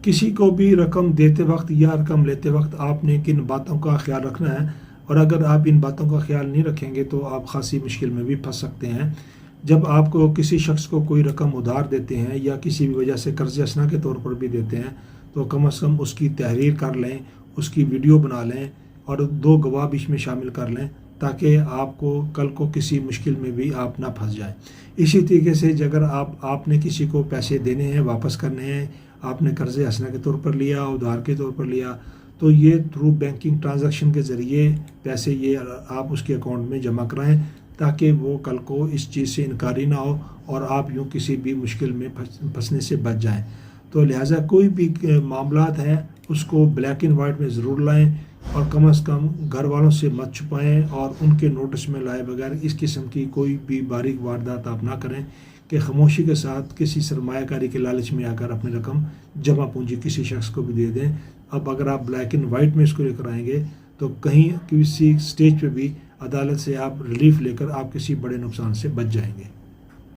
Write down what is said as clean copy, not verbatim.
کسی کو بھی رقم دیتے وقت یا رقم لیتے وقت آپ نے کن باتوں کا خیال رکھنا ہے، اور اگر آپ ان باتوں کا خیال نہیں رکھیں گے تو آپ خاصی مشکل میں بھی پھنس سکتے ہیں۔ جب آپ کو کسی شخص کو کوئی رقم ادھار دیتے ہیں یا کسی بھی وجہ سے قرض حسنہ کے طور پر بھی دیتے ہیں تو کم از کم اس کی تحریر کر لیں، اس کی ویڈیو بنا لیں اور 2 گواہ بھی اس میں شامل کر لیں، تاکہ آپ کو کل کو کسی مشکل میں بھی آپ نہ پھنس جائیں۔ اسی طریقے سے اگر آپ نے کسی کو پیسے دینے ہیں، واپس کرنے ہیں، آپ نے قرض حسنہ کے طور پر لیا، ادھار کے طور پر لیا، تو یہ تھرو بینکنگ ٹرانزیکشن کے ذریعے پیسے یہ آپ اس کے اکاؤنٹ میں جمع کرائیں، تاکہ وہ کل کو اس چیز سے انکاری نہ ہو اور آپ یوں کسی بھی مشکل میں پھنسنے سے بچ جائیں۔ تو لہٰذا کوئی بھی معاملات ہیں اس کو بلیک اینڈ وائٹ میں ضرور لائیں، اور کم از کم گھر والوں سے مت چھپائیں اور ان کے نوٹس میں لائے بغیر اس قسم کی کوئی بھی باریک واردات آپ نہ کریں کہ خاموشی کے ساتھ کسی سرمایہ کاری کے لالچ میں آ کر اپنی رقم جمع پونجی کسی شخص کو بھی دے دیں۔ اب اگر آپ بلیک اینڈ وائٹ میں اس کو لے کر آئیں گے تو کہیں کسی سٹیج پہ بھی عدالت سے آپ ریلیف لے کر آپ کسی بڑے نقصان سے بچ جائیں گے۔